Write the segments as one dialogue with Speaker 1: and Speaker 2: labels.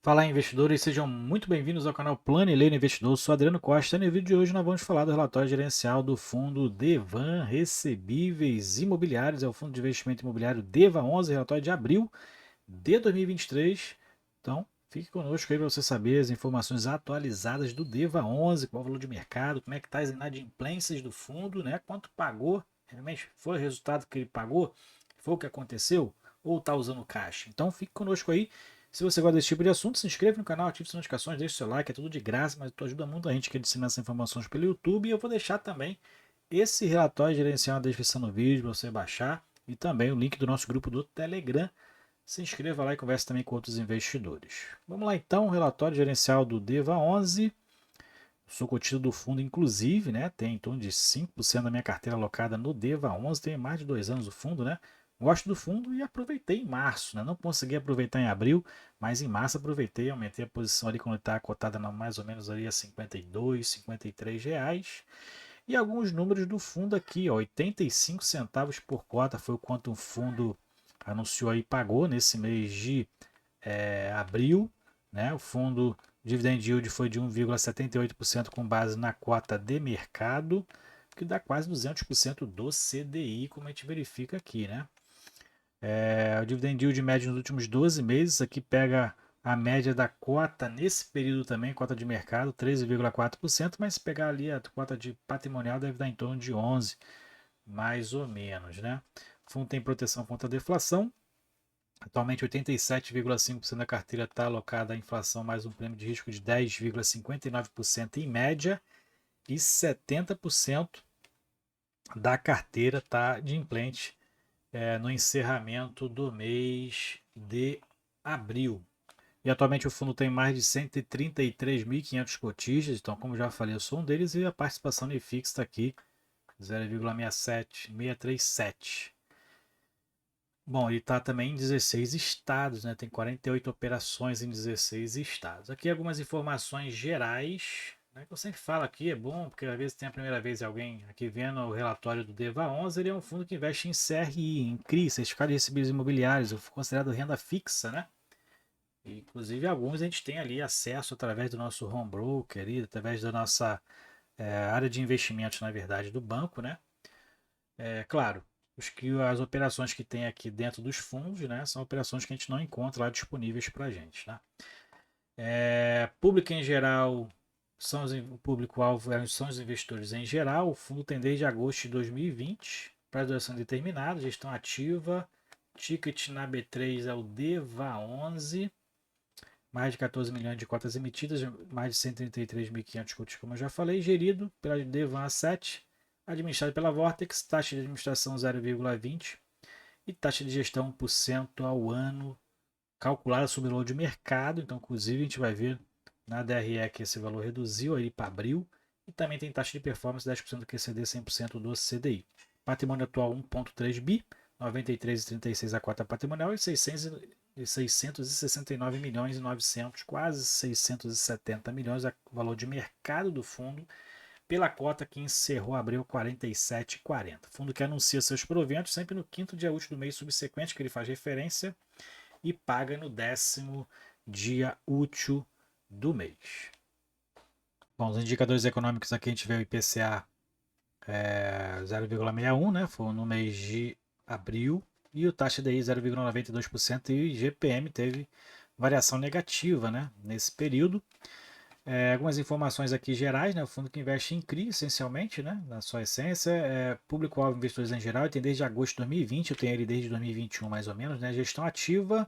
Speaker 1: Fala investidores, sejam muito bem-vindos ao canal Plano e Leino Investidor. Sou Adriano Costa e no vídeo de hoje nós vamos falar do relatório gerencial do fundo Devan Recebíveis Imobiliários, é o fundo de investimento imobiliário DEVA 11, relatório de abril de 2023. Então, fique conosco aí para você saber as informações atualizadas do DEVA 11, qual é o valor de mercado, como é que está as inadimplências do fundo, né? Quanto pagou, realmente foi o resultado que ele pagou, foi o que aconteceu ou está usando caixa. Então, fique conosco aí. Se você gosta desse tipo de assunto, se inscreva no canal, ative as notificações, deixe o seu like, é tudo de graça, mas tu ajuda muito a gente que ensina essas informações pelo YouTube. E eu vou deixar também esse relatório gerencial na descrição do vídeo para você baixar e também o link do nosso grupo do Telegram. Se inscreva lá e converse também com outros investidores. Vamos lá então, relatório gerencial do DEVA 11. Sou cotista do fundo, inclusive, né? Tem em torno de 5% da minha carteira alocada no DEVA 11. Tem mais de 2 anos o fundo, né? Gosto do fundo e aproveitei em março, né? Não consegui aproveitar em abril, mas em março aproveitei, aumentei a posição ali quando está cotada mais ou menos ali a 52, 53 reais. E alguns números do fundo aqui, ó, 85 centavos por cota foi o quanto o fundo anunciou aí, pagou nesse mês de abril, né? O fundo dividend yield foi de 1,78% com base na cota de mercado, que dá quase 200% do CDI, como a gente verifica aqui, né? O dividend yield médio nos últimos 12 meses, aqui pega a média da cota nesse período também, cota de mercado, 13,4%, mas se pegar ali a cota de patrimonial deve dar em torno de 11, mais ou menos, né? O fundo tem proteção contra a deflação. Atualmente, 87,5% da carteira está alocada à inflação, mais um prêmio de risco de 10,59% em média, e 70% da carteira está de implante no encerramento do mês de abril. E atualmente o fundo tem mais de 133.500 cotistas, então, como já falei, eu sou um deles, e a participação de FIX está aqui, 0,67637. Bom, ele está também em 16 estados, né? Tem 48 operações em 16 estados. Aqui algumas informações gerais, né, que eu sempre falo aqui, é bom, porque às vezes tem a primeira vez alguém aqui vendo o relatório do DEVA 11, ele é um fundo que investe em CRI, em CRI, Certificado de Recebíveis Imobiliários, considerado renda fixa, né? E, inclusive alguns a gente tem ali acesso através do nosso home broker, através da nossa área de investimentos, na verdade, do banco, né? É claro, as operações que tem aqui dentro dos fundos, né, são operações que a gente não encontra lá disponíveis para a gente. Né? Público em geral, o público-alvo são os investidores em geral. O fundo tem desde agosto de 2020 para duração determinada, gestão ativa. Ticket na B3 é o DEVA 11, mais de 14 milhões de cotas emitidas, mais de 133.500 cotas, como eu já falei, gerido pela Devan A7, administrado pela Vortex, taxa de administração 0,20 e taxa de gestão 1% ao ano, calculada sobre o valor de mercado. Então, inclusive, a gente vai ver na DRE que esse valor reduziu aí para abril, e também tem taxa de performance 10% do QCD, 100% do CDI. Patrimônio atual 1,3 bi, 93,36 a cota patrimonial e 669 milhões e 900, quase 670 milhões, é o valor de mercado do fundo, pela cota que encerrou abril 47,40. Fundo que anuncia seus proventos sempre no quinto dia útil do mês subsequente, que ele faz referência, e paga no 10º dia útil do mês. Bom, os indicadores econômicos aqui a gente vê o IPCA 0,61, né? Foi no mês de abril, e o taxa DI 0,92%, e o IGPM teve variação negativa, né, nesse período. Algumas informações aqui gerais, né? O fundo que investe em CRI, essencialmente, né? Na sua essência, público-alvo investidores em geral, tem desde agosto de 2020, eu tenho ele desde 2021 mais ou menos, né? Gestão ativa,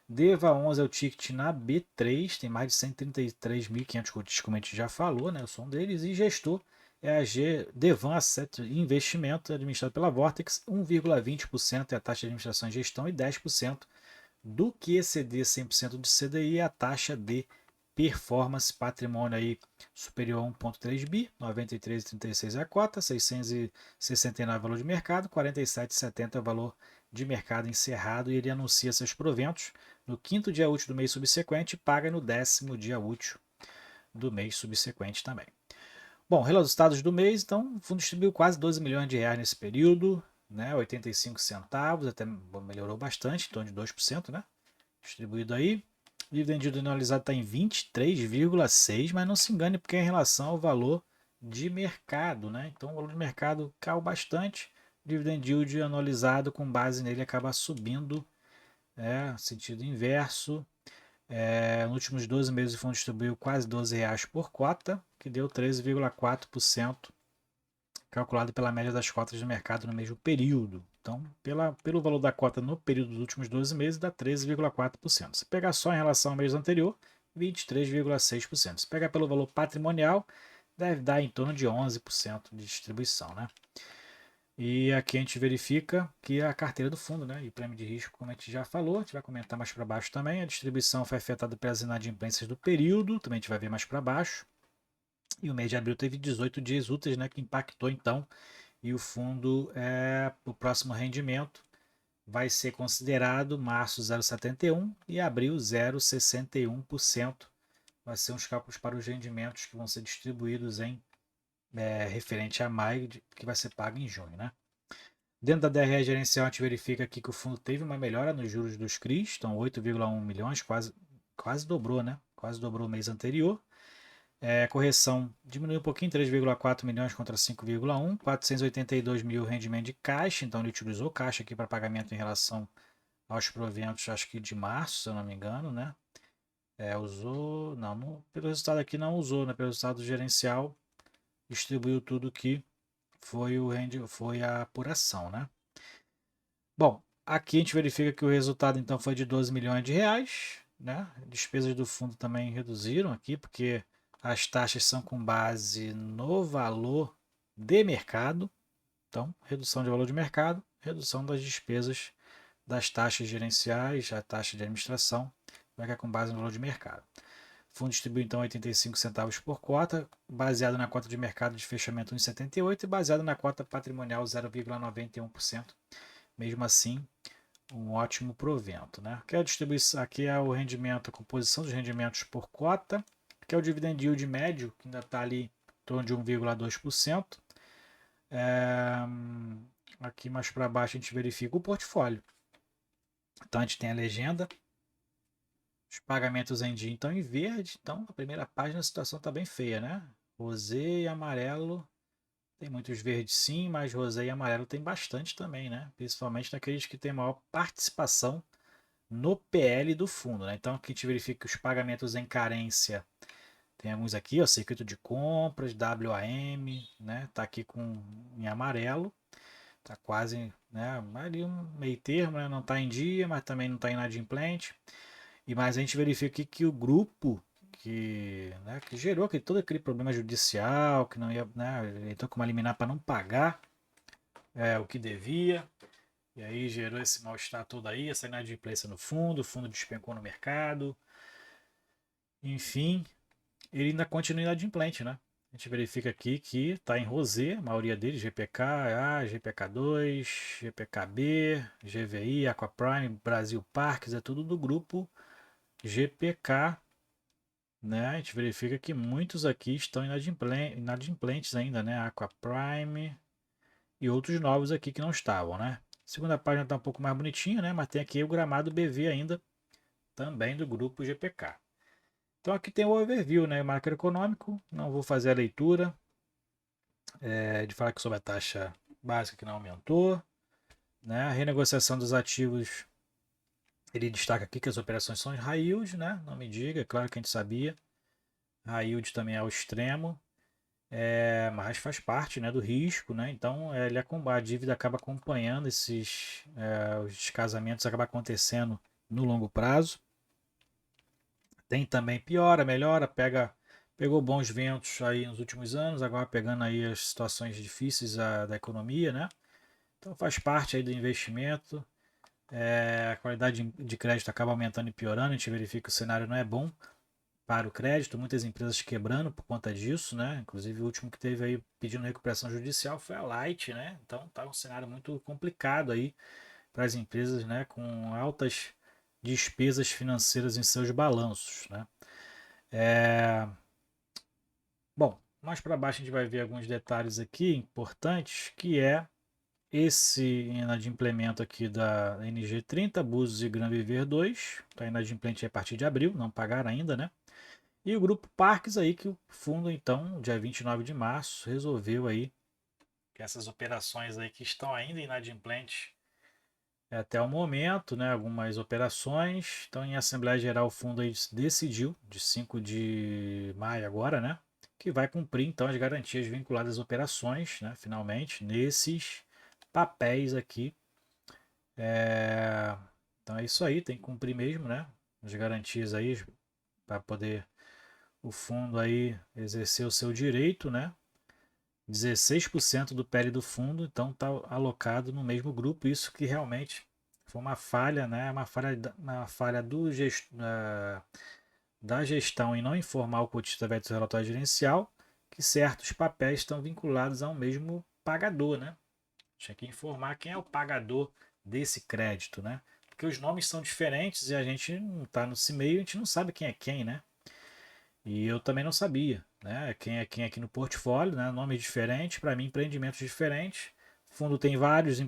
Speaker 1: DEVA 11 é o ticket na B3, tem mais de 133.500 cotistas, como a gente já falou, né? Eu sou um deles, e gestor é a Devan Asset Investimento, administrado pela Vortex, 1,20% é a taxa de administração e gestão, e 10% do que exceder 100% de CDI é a taxa de performance. Patrimônio aí superior a 1,3 bi, 93,36 é a cota, 669 é o valor de mercado, 47,70 é o valor de mercado encerrado, e ele anuncia seus proventos no quinto dia útil do mês subsequente e paga no 10º dia útil do mês subsequente também. Bom, resultados do mês, então, o fundo distribuiu quase 12 milhões de reais nesse período, né, 85 centavos, até melhorou bastante, em torno de 2%, né, distribuído aí. Dividend yield anualizado está em 23,6, mas não se engane porque é em relação ao valor de mercado, né? Então o valor de mercado caiu bastante, dividend yield anualizado com base nele acaba subindo, sentido inverso. Nos últimos 12 meses o fundo distribuiu quase R$ 12 por cota, que deu 13,4%, calculado pela média das cotas de mercado no mesmo período. Então, pelo valor da cota no período dos últimos 12 meses, dá 13,4%. Se pegar só em relação ao mês anterior, 23,6%. Se pegar pelo valor patrimonial, deve dar em torno de 11% de distribuição, né? E aqui a gente verifica que a carteira do fundo, né? E prêmio de risco, como a gente já falou, a gente vai comentar mais para baixo também. A distribuição foi afetada pelas inadimplências do período, também a gente vai ver mais para baixo. E o mês de abril teve 18 dias úteis, né? Que impactou então. E o fundo, o próximo rendimento vai ser considerado março 0,71 e abril 0,61%. Vai ser uns cálculos para os rendimentos que vão ser distribuídos em referente a maio, que vai ser pago em junho, né? Dentro da DRE gerencial, a gente verifica aqui que o fundo teve uma melhora nos juros dos CRIs, então 8,1 milhões, quase dobrou, né? Quase dobrou o mês anterior. Correção diminuiu um pouquinho, 3,4 milhões contra 5,1, 482 mil rendimento de caixa, então ele utilizou caixa aqui para pagamento em relação aos proventos, acho que de março, se eu não me engano, né? Usou, não, pelo resultado aqui não usou, né? Pelo resultado gerencial, distribuiu tudo que foi a apuração, né? Bom, aqui a gente verifica que o resultado então foi de 12 milhões de reais, né? Despesas do fundo também reduziram aqui, porque as taxas são com base no valor de mercado. Então, redução de valor de mercado, redução das despesas das taxas gerenciais, a taxa de administração, vai ficar com base no valor de mercado. O fundo distribui então 85 centavos por cota, baseado na cota de mercado de fechamento 1,78 e baseado na cota patrimonial 0,91%. Mesmo assim, um ótimo provento, né? Aqui é a distribuição, aqui é o rendimento, a composição dos rendimentos por cota, que é o dividend yield médio, que ainda está ali em torno de 1,2%. Aqui mais para baixo a gente verifica o portfólio. Então a gente tem a legenda, os pagamentos em dia estão em verde, então a primeira página a situação está bem feia, né? Rosé e amarelo, tem muitos verdes sim, mas rosé e amarelo tem bastante também, né? Principalmente naqueles que têm maior participação no PL do fundo, né? Então aqui a gente verifica que os pagamentos em carência, tem alguns aqui, ó, circuito de compras, WAM, né? Tá aqui em amarelo, tá quase, né? Ali um meio termo, né? Não tá em dia, mas também não tá inadimplente. E mais a gente verifica aqui que o grupo que gerou todo aquele problema judicial, que não ia, né? Ele entrou com uma liminar para não pagar o que devia. E aí gerou esse mal-estar todo aí, essa inadimplência no fundo, o fundo despencou no mercado. Enfim, ele ainda continua inadimplente, né? A gente verifica aqui que está em rosé, a maioria deles, GPK-A, GPK2, GPKB, GVI, Aquaprime, Brasil Parques, é tudo do grupo GPK, né? A gente verifica que muitos aqui estão inadimplentes ainda, né? Aquaprime e outros novos aqui que não estavam, né? A segunda página está um pouco mais bonitinha, né? Mas tem aqui o gramado BV ainda, também do grupo GPK. Então aqui tem o overview, né? O macroeconômico, não vou fazer a leitura de falar que sobre a taxa básica que não aumentou, né? A renegociação dos ativos, ele destaca aqui que as operações são high yield, né? Não me diga, é claro que a gente sabia. High yield também é o extremo, mas faz parte, né, do risco, né? Então a dívida acaba acompanhando os descasamentos acabam acontecendo no longo prazo. Tem também piora, melhora, pegou bons ventos aí nos últimos anos, agora pegando aí as situações difíceis da economia, né? Então faz parte aí do investimento. A qualidade de crédito acaba aumentando e piorando, a gente verifica que o cenário não é bom para o crédito, muitas empresas quebrando por conta disso, né? Inclusive o último que teve aí pedindo recuperação judicial foi a Light, né? Então tá um cenário muito complicado aí para as empresas, né? Com altas despesas financeiras em seus balanços, né? Bom, mais para baixo a gente vai ver alguns detalhes aqui importantes, que é esse inadimplemento aqui da NG30, Búzios e Gran Viver 2, está inadimplente a partir de abril, não pagaram ainda, né? E o grupo Parques aí, que o fundo, então, dia 29 de março, resolveu aí que essas operações aí que estão ainda inadimplentes até o momento, né, algumas operações. Então, em Assembleia Geral, o fundo aí decidiu, de 5 de maio agora, né, que vai cumprir, então, as garantias vinculadas às operações, né, finalmente, nesses papéis aqui. Então, é isso aí, tem que cumprir mesmo, né, as garantias aí, para poder o fundo aí exercer o seu direito, né. 16% do PL do fundo, então está alocado no mesmo grupo. Isso que realmente foi uma falha, né? Uma falha da gestão em não informar o cotista através do relatório gerencial que certos papéis estão vinculados ao mesmo pagador, né? Tinha que informar quem é o pagador desse crédito, né? Porque os nomes são diferentes e a gente não está nesse meio, a gente não sabe quem é quem, né? E eu também não sabia, né? Quem é quem aqui no portfólio, né? Nomes diferentes, para mim, empreendimentos diferentes. O fundo tem vários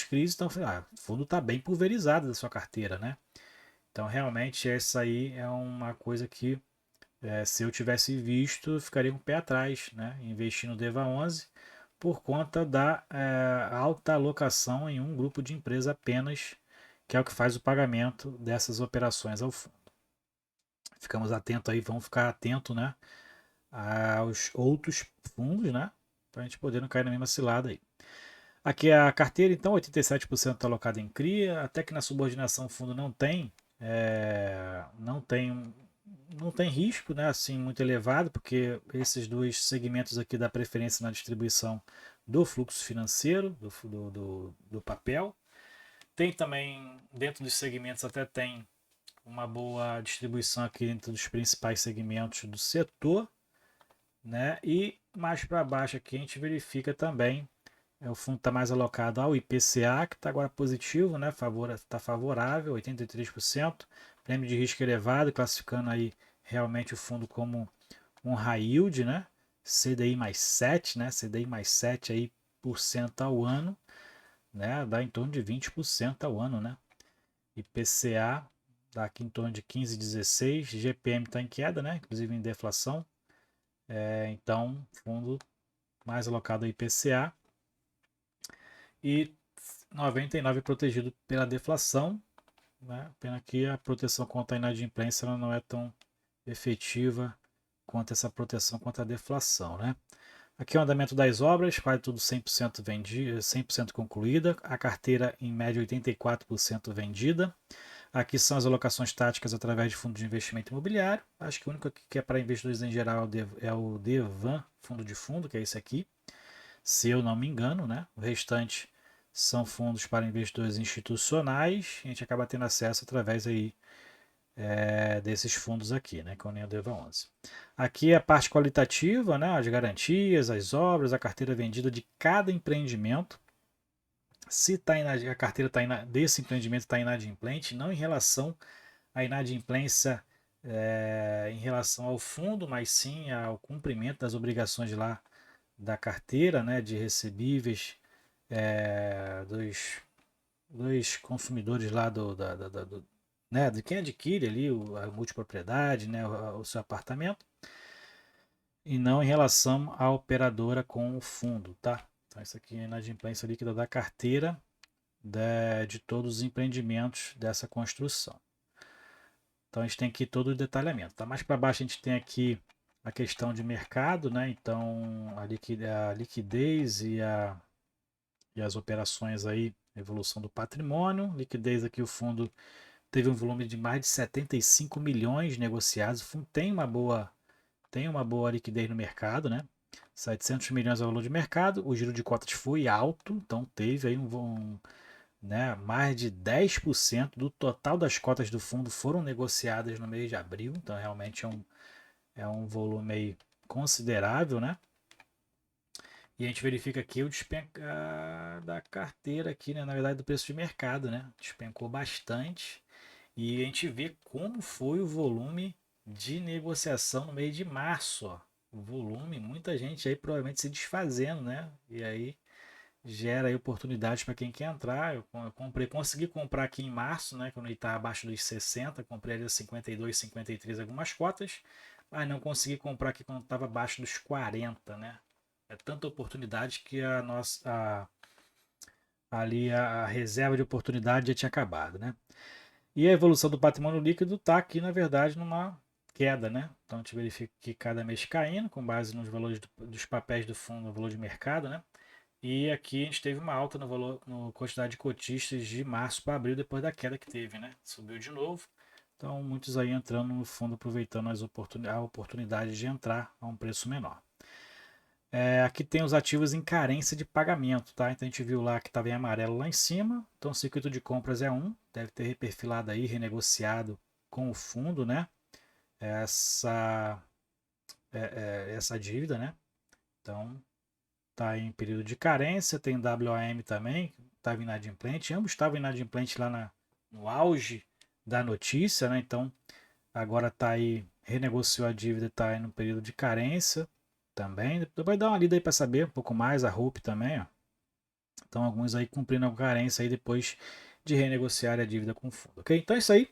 Speaker 1: crises, então o fundo está bem pulverizado da sua carteira, né? Então, realmente, essa aí é uma coisa que, se eu tivesse visto, eu ficaria um pé atrás, né? Investir no DEVA 11 por conta da alta alocação em um grupo de empresa apenas, que é o que faz o pagamento dessas operações ao fundo. Ficamos atentos aí, vamos ficar atento, né? Aos outros fundos, né? Para a gente poder não cair na mesma cilada aí. Aqui é a carteira, então, 87% está alocada em CRIA, até que na subordinação o fundo não tem risco, né, assim, muito elevado, porque esses dois segmentos aqui dá preferência na distribuição do fluxo financeiro, do papel. Tem também, dentro dos segmentos, até tem uma boa distribuição aqui dentro dos principais segmentos do setor, né? E mais para baixo aqui a gente verifica também, o fundo está mais alocado ao IPCA, que está agora positivo, né? Está favorável, 83%, prêmio de risco elevado, classificando aí realmente o fundo como um high yield, né? CDI mais 7, né? CDI mais 7 aí por cento ao ano, né? Dá em torno de 20% ao ano, né? IPCA dá aqui em torno de 15, 16, GPM está em queda, né? Inclusive em deflação. Então, fundo mais alocado ao IPCA e 99 protegido pela deflação, né? Pena que a proteção contra a inadimplência ela não é tão efetiva quanto essa proteção contra a deflação, né? Aqui é o andamento das obras, quase tudo 100% vendido, 100% concluída, a carteira em média 84% vendida. Aqui são as alocações táticas através de fundos de investimento imobiliário. Acho que o único que é para investidores em geral é o Devan, fundo de fundo, que é esse aqui, se eu não me engano, né? O restante são fundos para investidores institucionais. A gente acaba tendo acesso através aí desses fundos aqui, né? Que é o Deva 11. Aqui é a parte qualitativa, né? As garantias, as obras, a carteira vendida de cada empreendimento. Se tá a carteira desse empreendimento está inadimplente, não em relação à inadimplência em relação ao fundo, mas sim ao cumprimento das obrigações lá da carteira, né, de recebíveis dos consumidores lá né, de quem adquire ali a multipropriedade, né, o seu apartamento, e não em relação à operadora com o fundo, tá? Então isso aqui é a inadimplência líquida da carteira de todos os empreendimentos dessa construção. Então a gente tem aqui todo o detalhamento. Tá? Mais para baixo a gente tem aqui a questão de mercado, né? Então a liquidez e as operações aí, evolução do patrimônio. Liquidez aqui o fundo teve um volume de mais de 75 milhões negociados. O fundo tem uma boa liquidez no mercado, né? 700 milhões é o valor de mercado. O giro de cotas foi alto, então teve aí né, mais de 10% do total das cotas do fundo foram negociadas no mês de abril, então realmente é um volume aí considerável, né? E a gente verifica aqui o despencar da carteira aqui, né? Na verdade, do preço de mercado, né? Despencou bastante. E a gente vê como foi o volume de negociação no mês de março, ó. O volume, muita gente aí provavelmente se desfazendo, né? E aí gera aí oportunidades para quem quer entrar. Eu consegui comprar aqui em março, né, quando ele está abaixo dos 60, comprei ali 52, 53 algumas cotas, mas não consegui comprar aqui quando estava abaixo dos 40, né? É tanta oportunidade que ali a reserva de oportunidade já tinha acabado, né? E a evolução do patrimônio líquido está aqui, na verdade, numa queda, né? Então a gente verifica que cada mês caindo, com base nos valores dos papéis do fundo, no valor de mercado, né? E aqui a gente teve uma alta no valor, na quantidade de cotistas de março para abril, depois da queda que teve, né? Subiu de novo. Então, muitos aí entrando no fundo, aproveitando a oportunidade de entrar a um preço menor. Aqui tem os ativos em carência de pagamento, tá? Então a gente viu lá que estava em amarelo lá em cima. Então o circuito de compras é 1, deve ter reperfilado aí, renegociado com o fundo, né? Essa, essa dívida, né? Então está em período de carência, tem WAM também, estava inadimplente, ambos estavam inadimplentes lá no auge da notícia, né? Então agora está aí, renegociou a dívida, está aí no período de carência também. Depois dá uma lida aí para saber um pouco mais, a RUP também, ó. Então alguns aí cumprindo a carência aí depois de renegociar a dívida com o fundo, ok? Então é isso aí.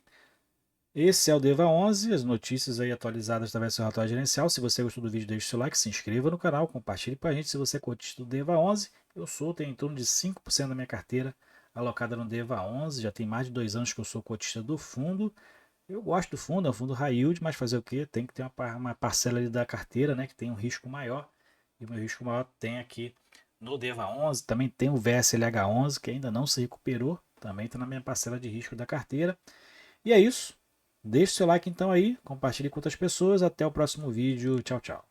Speaker 1: Esse é o Deva 11, as notícias aí atualizadas através do seu relatório gerencial. Se você gostou do vídeo, deixe o seu like, se inscreva no canal, compartilhe com a gente se você é cotista do Deva 11. Eu tenho em torno de 5% da minha carteira alocada no Deva 11, já tem mais de 2 anos que eu sou cotista do fundo. Eu gosto do fundo, é um fundo high yield, mas fazer o quê? Tem que ter uma parcela ali da carteira, né, que tem um risco maior. E o meu risco maior tem aqui no Deva 11, também tem o VSLH 11, que ainda não se recuperou, também está na minha parcela de risco da carteira. E é isso. Deixe seu like então aí, compartilhe com outras pessoas. Até o próximo vídeo. Tchau, tchau.